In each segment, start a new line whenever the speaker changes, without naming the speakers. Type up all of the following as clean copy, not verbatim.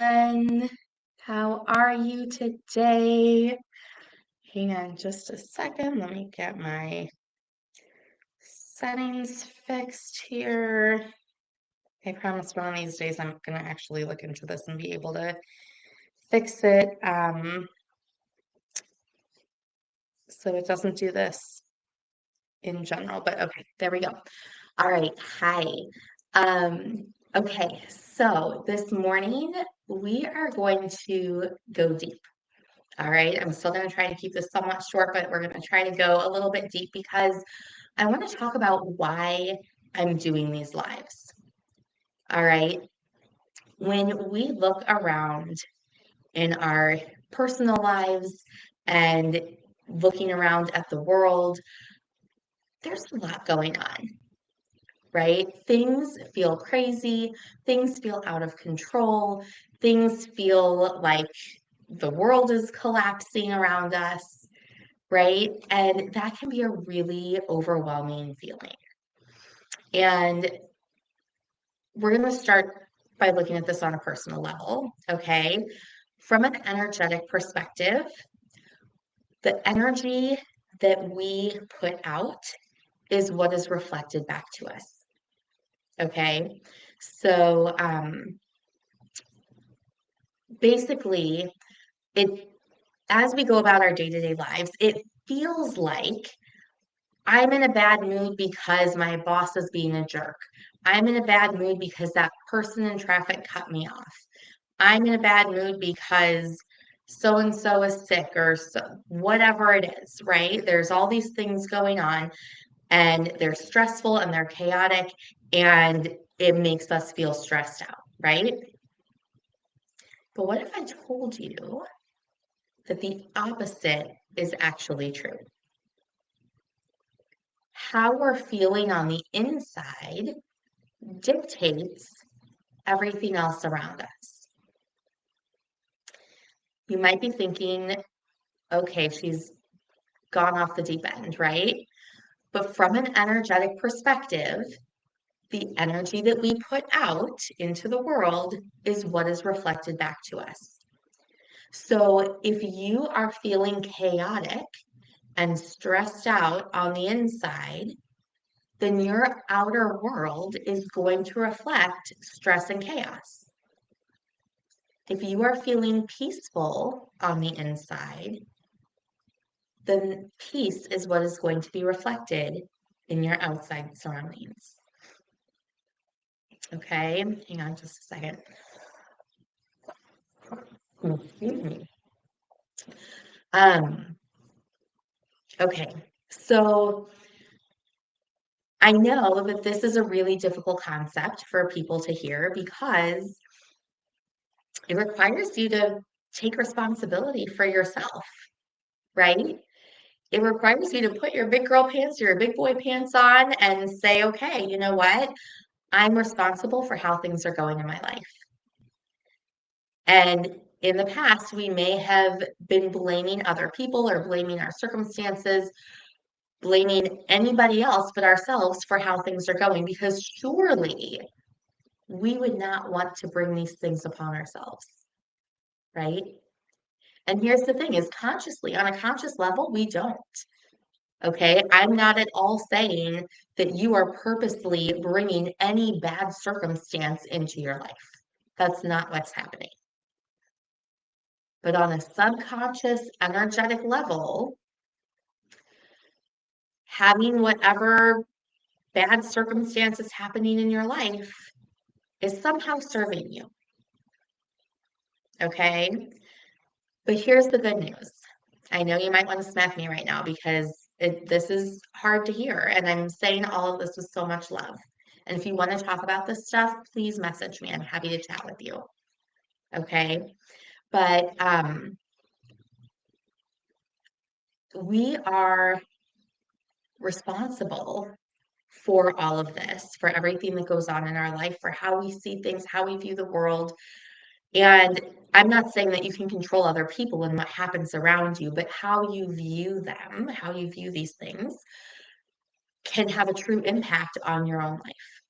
everyone. How are you today? Hang on just a second. Let me get my settings fixed here. I promise one of these days I'm going to actually look into this and be able to fix it so it doesn't do this in general. But okay, there we go. All right. Hi. Okay, so this morning we are going to go deep. All right, I'm still going to try to keep this somewhat short, but we're going to try to go a little bit deep because I want to talk about why I'm doing these lives. All right, when we look around in our personal lives and looking around at the world, there's a lot going on, right? Things feel crazy, things feel out of control, things feel like the world is collapsing around us, right? And that can be a really overwhelming feeling. And we're going to start by looking at this on a personal level, okay? From an energetic perspective, the energy that we put out is what is reflected back to us, okay? So basically, it as we go about our day-to-day lives, it feels like I'm in a bad mood because my boss is being a jerk. I'm in a bad mood because that person in traffic cut me off. I'm in a bad mood because so and so is sick or so, whatever it is, right? There's all these things going on and they're stressful and they're chaotic and it makes us feel stressed out, right? But what if I told you that the opposite is actually true? How we're feeling on the inside dictates everything else around us. You might be thinking, okay, she's gone off the deep end, right? But from an energetic perspective, the energy that we put out into the world is what is reflected back to us. So if you are feeling chaotic and stressed out on the inside, then your outer world is going to reflect stress and chaos. If you are feeling peaceful on the inside, then peace is what is going to be reflected in your outside surroundings. Okay, hang on just a second. Excuse me. Okay, so I know that this is a really difficult concept for people to hear because it requires you to take responsibility for yourself, right? It requires you to put your big girl pants or your big boy pants on and say, okay, you know what? I'm responsible for how things are going in my life. And in the past, we may have been blaming other people or blaming our circumstances, blaming anybody else but ourselves for how things are going, because surely we would not want to bring these things upon ourselves, right? And here's the thing is consciously, on a conscious level, we don't. Okay, I'm not at all saying that you are purposely bringing any bad circumstance into your life. That's not what's happening. But on a subconscious, energetic level, having whatever bad circumstances happening in your life is somehow serving you. Okay, but here's the good news. I know you might want to smack me right now because this is hard to hear, and I'm saying all of this with so much love. And if you want to talk about this stuff, please message me. I'm happy to chat with you. Okay. But we are responsible for all of this, for everything that goes on in our life, for how we see things, how we view the world. And I'm not saying that you can control other people and what happens around you, but how you view them, how you view these things can have a true impact on your own life.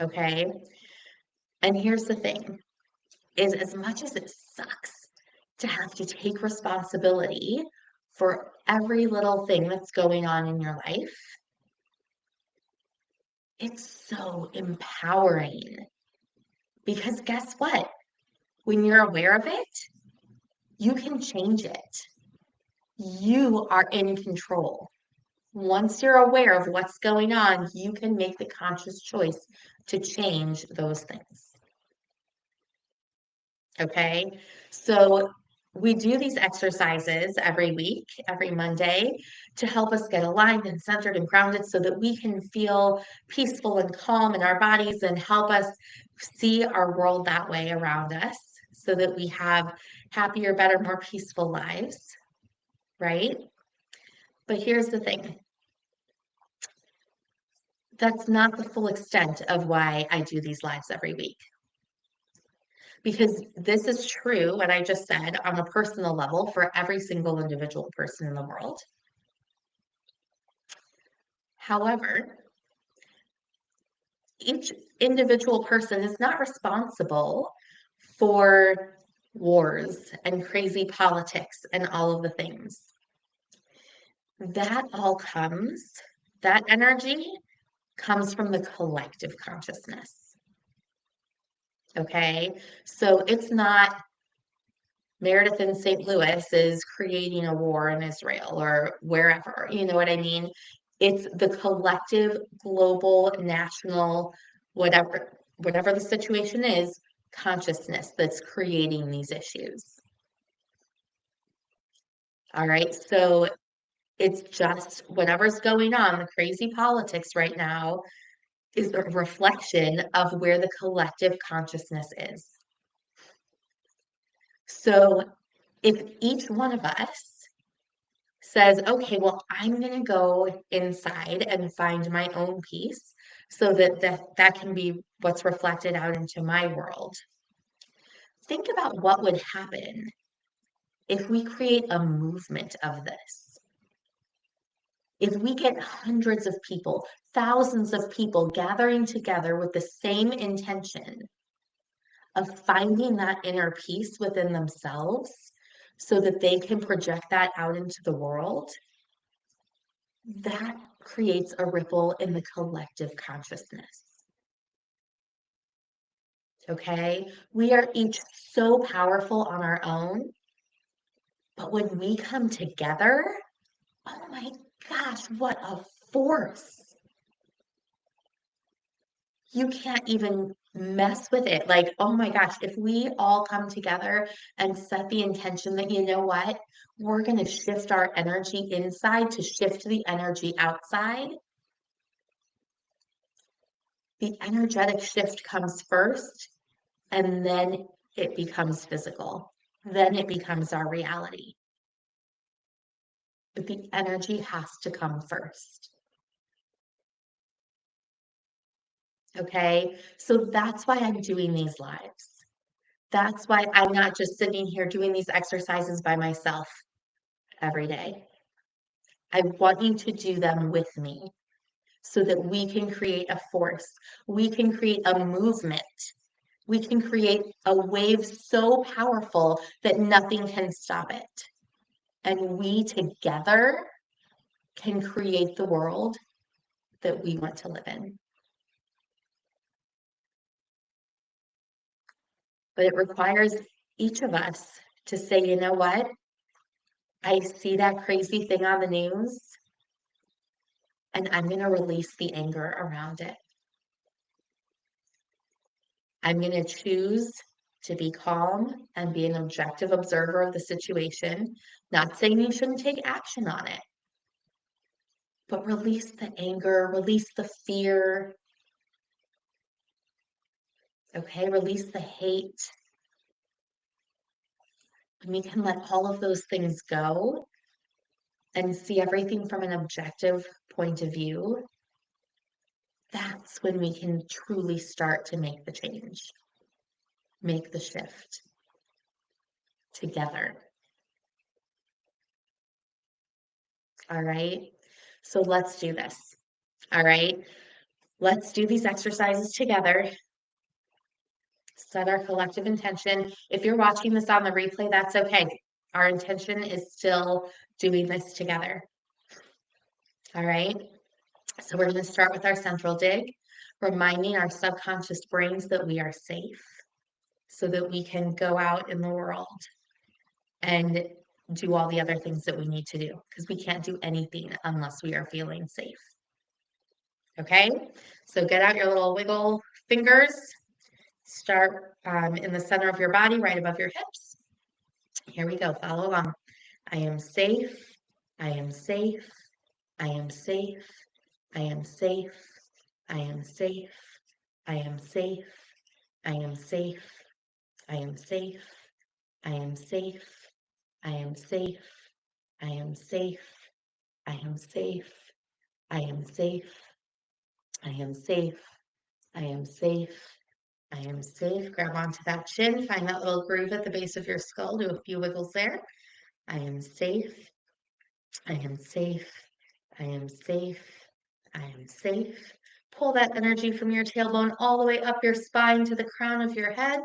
Okay. And here's the thing. is as much as it sucks to have to take responsibility for every little thing that's going on in your life, it's so empowering. Because guess what? When you're aware of it, you can change it. You are in control. Once you're aware of what's going on, you can make the conscious choice to change those things. Okay. So we do these exercises every week, every Monday, to help us get aligned and centered and grounded so that we can feel peaceful and calm in our bodies and help us see our world that way around us so that we have happier, better, more peaceful lives, right? But here's the thing. That's not the full extent of why I do these lives every week. Because this is true, what I just said, on a personal level for every single individual person in the world. However, each individual person is not responsible for wars and crazy politics and all of the things. That all comes, that energy comes from the collective consciousness. Okay, so it's not Meredith in St. Louis is creating a war in Israel or wherever, you know what I mean? It's the collective, global, national, whatever the situation is, consciousness that's creating these issues. All right, so it's just whatever's going on, the crazy politics right now is a reflection of where the collective consciousness is. So if each one of us says, okay, well, I'm going to go inside and find my own peace so that can be what's reflected out into my world. Think about what would happen if we create a movement of this. If we get hundreds of people, thousands of people gathering together with the same intention of finding that inner peace within themselves so that they can project that out into the world, that creates a ripple in the collective consciousness. Okay? We are each so powerful on our own, but when we come together, oh my gosh, what a force. You can't even mess with it. Like, oh my gosh, if we all come together and set the intention that, you know what, we're going to shift our energy inside to shift the energy outside. The energetic shift comes first, and then it becomes physical. Then it becomes our reality. But the energy has to come first. Okay, so that's why I'm doing these lives. That's why I'm not just sitting here doing these exercises by myself every day. I want you to do them with me so that we can create a force. We can create a movement. We can create a wave so powerful that nothing can stop it. And we together can create the world that we want to live in. But it requires each of us to say, you know what? I see that crazy thing on the news, and I'm going to release the anger around it. I'm going to choose to be calm and be an objective observer of the situation, not saying you shouldn't take action on it, but release the anger, release the fear, okay? Release the hate. And we can let all of those things go and see everything from an objective point of view. That's when we can truly start to make the change, make the shift together. All right. So let's do this. All right. Let's do these exercises together. set our collective intention. If you're watching this on the replay, that's okay. Our intention is still doing this together. All right. So we're going to start with our central dig, reminding our subconscious brains that we are safe so that we can go out in the world and do all the other things that we need to do, because we can't do anything unless we are feeling safe. Okay, so get out your little wiggle fingers. Start in the center of your body, right above your hips. Here we go, follow along. I am safe, I am safe, I am safe, I am safe, I am safe, I am safe, I am safe, I am safe, I am safe, I am safe, I am safe, I am safe, I am safe, I am safe, I am safe, I am safe. Grab onto that chin, find that little groove at the base of your skull, do a few wiggles there. I am safe, I am safe, I am safe, I am safe. Pull that energy from your tailbone all the way up your spine to the crown of your head.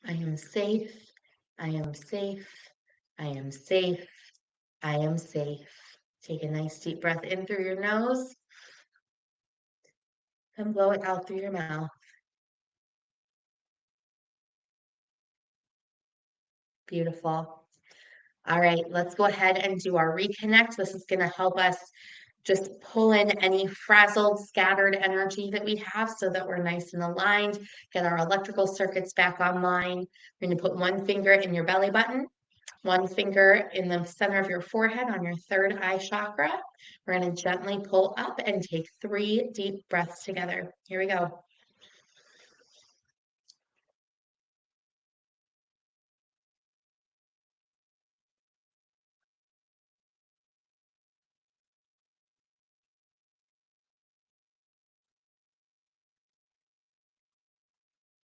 I am safe, I am safe, I am safe, I am safe. Take a nice deep breath in through your nose and blow it out through your mouth. Beautiful. All right, let's go ahead and do our reconnect. This is going to help us just pull in any frazzled, scattered energy that we have so that we're nice and aligned, get our electrical circuits back online. We're going to put one finger in your belly button, one finger in the center of your forehead on your third eye chakra. We're going to gently pull up and take 3 deep breaths together. Here we go.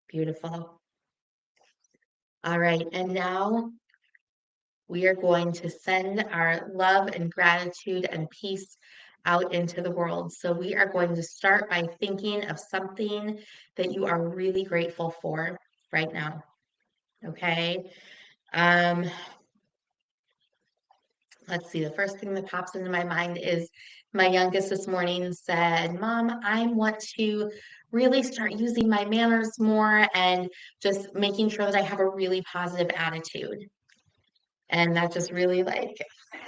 Beautiful. All right, and now we are going to send our love and gratitude and peace out into the world. So we are going to start by thinking of something that you are really grateful for right now. Okay. Um, let's see. The first thing that pops into my mind is my youngest this morning said, "Mom, I want to really start using my manners more and just making sure that I have a really positive attitude." And that just really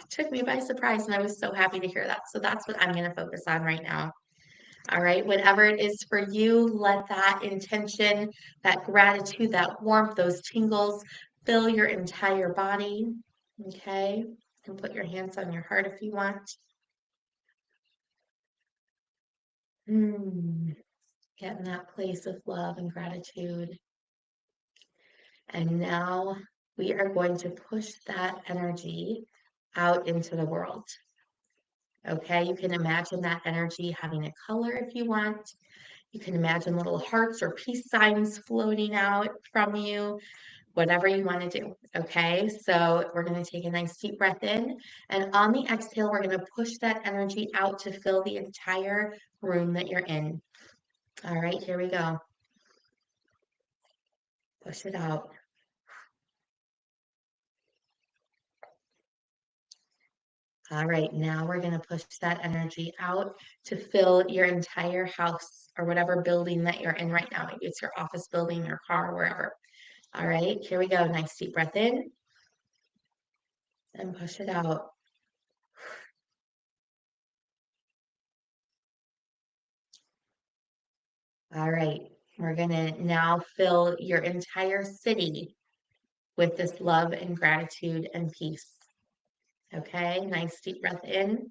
took me by surprise. And I was so happy to hear that. So that's what I'm going to focus on right now. All right. Whatever it is for you, let that intention, that gratitude, that warmth, those tingles fill your entire body. Okay. And put your hands on your heart if you want. Get in that place of love and gratitude. And now we are going to push that energy out into the world. Okay, you can imagine that energy having a color if you want. You can imagine little hearts or peace signs floating out from you, whatever you want to do. Okay, so we're going to take a nice deep breath in. And on the exhale, we're going to push that energy out to fill the entire room that you're in. All right, here we go. Push it out. All right, now we're going to push that energy out to fill your entire house or whatever building that you're in right now. Maybe it's your office building, your car, wherever. All right, here we go. Nice deep breath in and push it out. All right, we're going to now fill your entire city with this love and gratitude and peace. Okay, nice deep breath in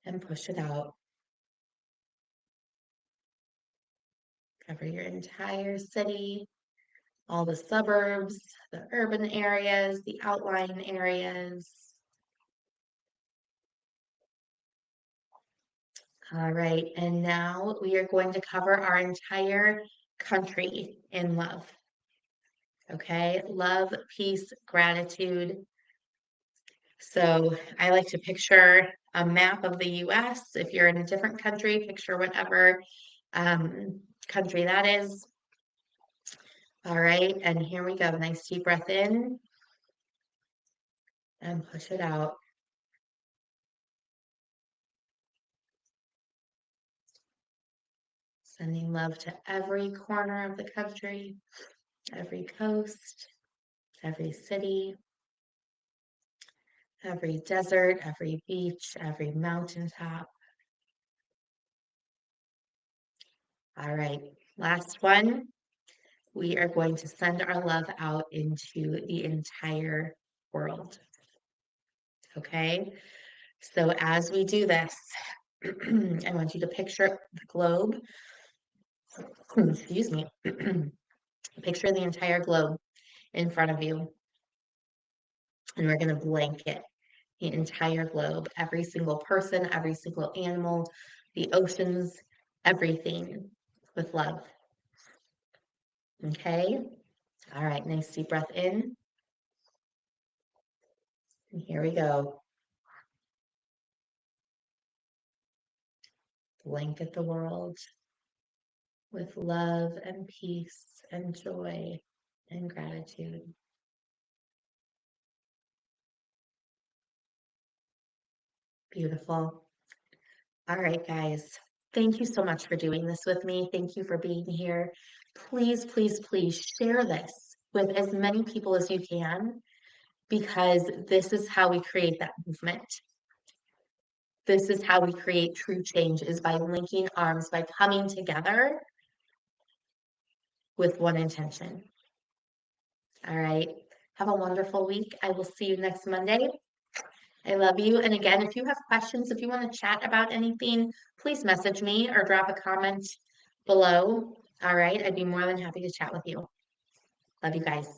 and push it out. Cover your entire city, all the suburbs, the urban areas, the outlying areas. All right, and now we are going to cover our entire country in love. Okay, love, peace, gratitude. So I like to picture a map of the US. If you're in a different country, picture whatever country that is. All right, and here we go. Nice deep breath in and push it out. Sending love to every corner of the country, every coast, every city, every desert, every beach, every mountaintop. All right, last one. We are going to send our love out into the entire world. Okay, so as we do this, I want you to picture the globe. Excuse me. Picture the entire globe in front of you, and we're going to blanket the entire globe, every single person, every single animal, the oceans, everything with love. Okay? All right, nice deep breath in. And here we go. Blanket the world with love and peace and joy and gratitude. Beautiful. All right, guys. Thank you so much for doing this with me. Thank you for being here. Please, please, please share this with as many people as you can, because this is how we create that movement. This is how we create true change, is by linking arms, by coming together with one intention. All right. Have a wonderful week. I will see you next Monday. I love you. And again, if you have questions, if you want to chat about anything, please message me or drop a comment below. All right. I'd be more than happy to chat with you. Love you guys.